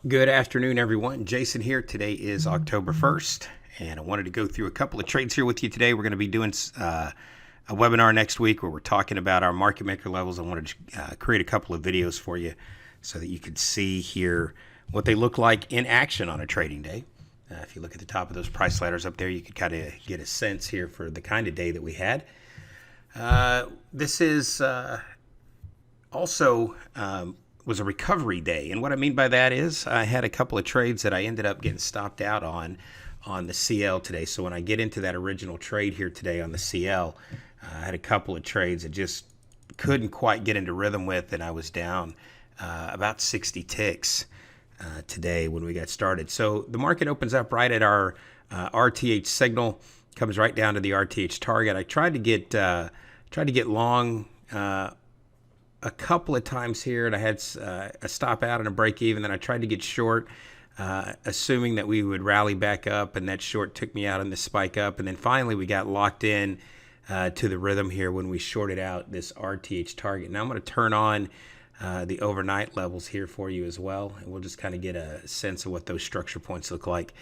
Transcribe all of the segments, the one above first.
Good afternoon, everyone. Jason here. Today is October 1st, and I wanted to go through a couple of trades here with you today. We're going to be doing a webinar next week where we're talking about our market maker levels. I wanted to create a couple of videos for you so that you could see here what they look like in action on a trading day. If you look at the top of those price ladders up there, you could kind of get a sense here for the kind of day that we had. This is also was a recovery day, and what I mean by that is I had a couple of trades that I ended up getting stopped out on the CL today. So when I get into that original trade here today on the CL, I had a couple of trades that just couldn't quite get into rhythm with, and I was down about 60 ticks today when we got started. So the market opens up right at our RTH signal, comes right down to the RTH target. I tried to get long a couple of times here, and I had a stop out and a break even. Then I tried to get short, assuming that we would rally back up, and that short took me out on the spike up. And then finally we got locked in to the rhythm here when we shorted out this RTH target. Now I'm going to turn on the overnight levels here for you as well, and we'll just kind of get a sense of what those structure points look like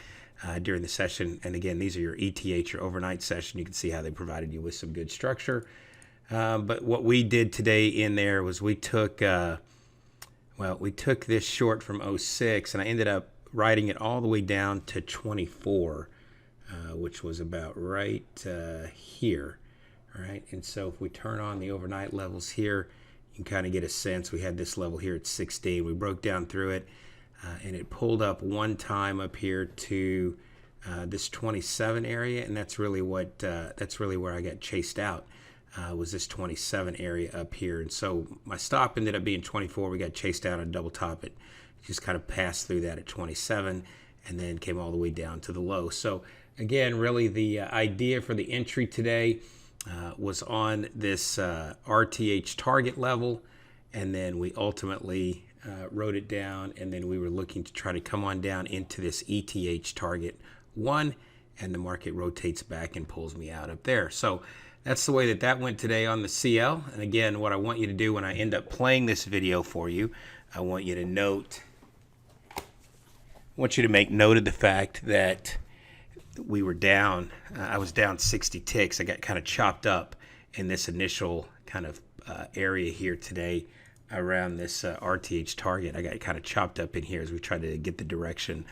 during the session. And again, these are your ETH, your overnight session. You can see how they provided you with some good structure. But what we did today in there was we took this short from 06, and I ended up writing it all the way down to 24, which was about right here. All right, and so if we turn on the overnight levels here, you can kind of get a sense. We had this level here at 16. We broke down through it, and it pulled up one time up here to this 27 area, and that's really where I got chased out. Was this 27 area up here. And so my stop ended up being 24. We got chased out on double top. It just kind of passed through that at 27 and then came all the way down to the low. So again, really the idea for the entry today was on this RTH target level, and then we ultimately wrote it down, and then we were looking to try to come on down into this ETH target 1, and the market rotates back and pulls me out up there. So that's the way that went today on the CL. And again, what I want you to do when I end up playing this video for you, I want you to make note of the fact that we were down. I was down 60 ticks. I got kind of chopped up in this initial kind of area here today around this RTH target. I got kind of chopped up in here as we tried to get the direction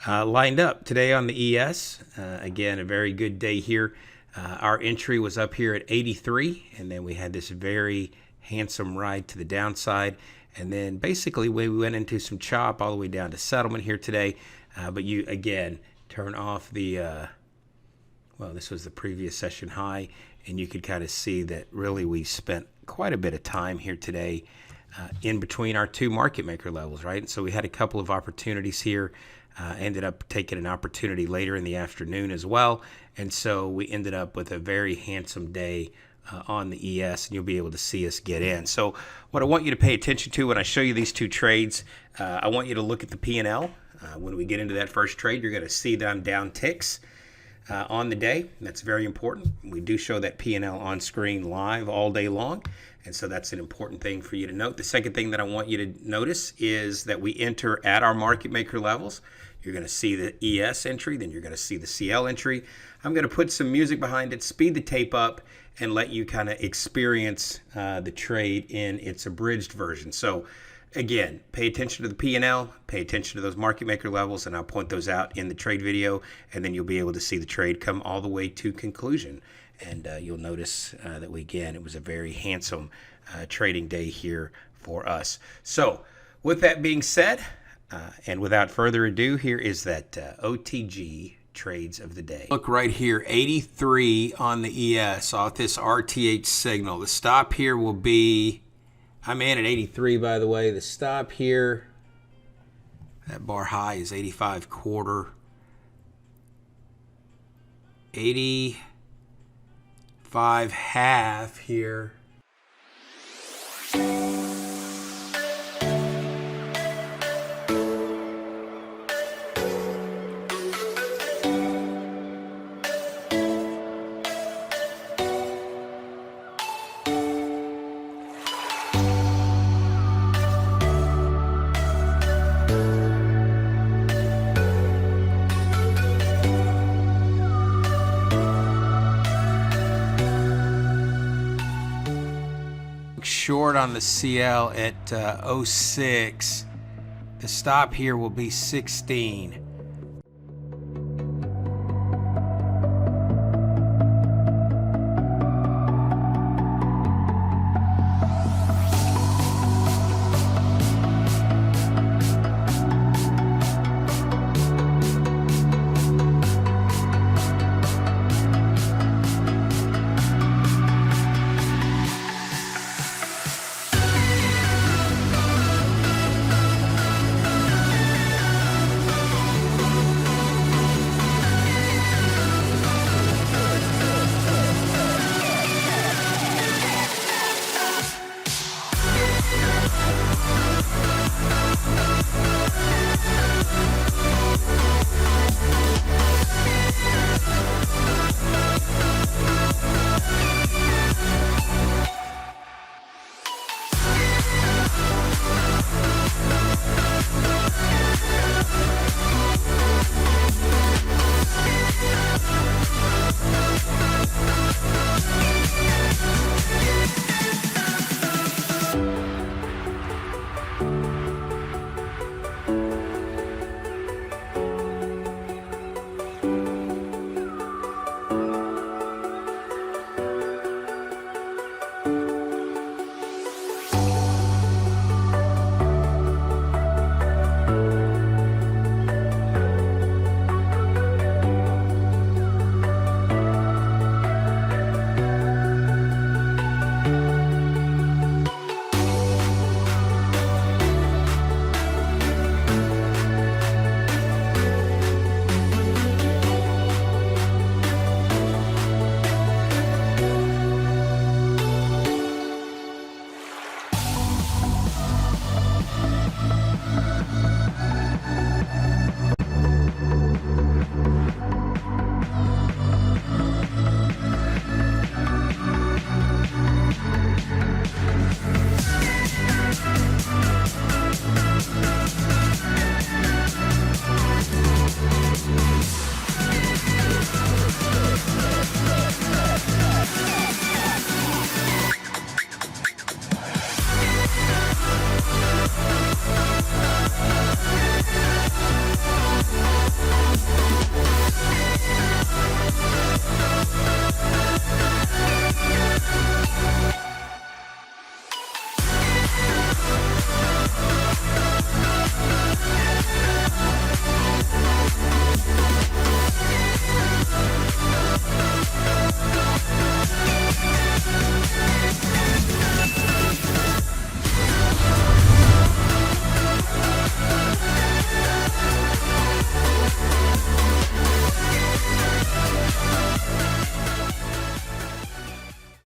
lined up. Today on the ES, again, a very good day here. Our entry was up here at 83, and then we had this very handsome ride to the downside, and then basically we went into some chop all the way down to settlement here today. But you again turn off the this was the previous session high, and you could kind of see that really we spent quite a bit of time here today in between our two market maker levels, right? And so we had a couple of opportunities here. Ended up taking an opportunity later in the afternoon as well, and so we ended up with a very handsome day on the ES, and you'll be able to see us get in. So what I want you to pay attention to when I show you these two trades, I want you to look at the P&L. When we get into that first trade, you're going to see them down ticks on the day. That's very important. We do show that P&L on screen live all day long, and so that's an important thing for you to note. The second thing that I want you to notice is that we enter at our market maker levels. You're going to see the ES entry, then you're going to see the CL entry. I'm going to put some music behind it, speed the tape up, and let you kind of experience the trade in its abridged version. So again, pay attention to the P&L, pay attention to those market maker levels, and I'll point those out in the trade video, and then you'll be able to see the trade come all the way to conclusion. And you'll notice that it was a very handsome trading day here for us. So with that being said, and without further ado, here is that OTG trades of the day. Look right here, 83 on the ES off this RTH signal. The stop here will be, I'm in at 83 by the way. The stop here, that bar high is 85 quarter. 85 half here. short on the CL at 06. The stop here will be 16.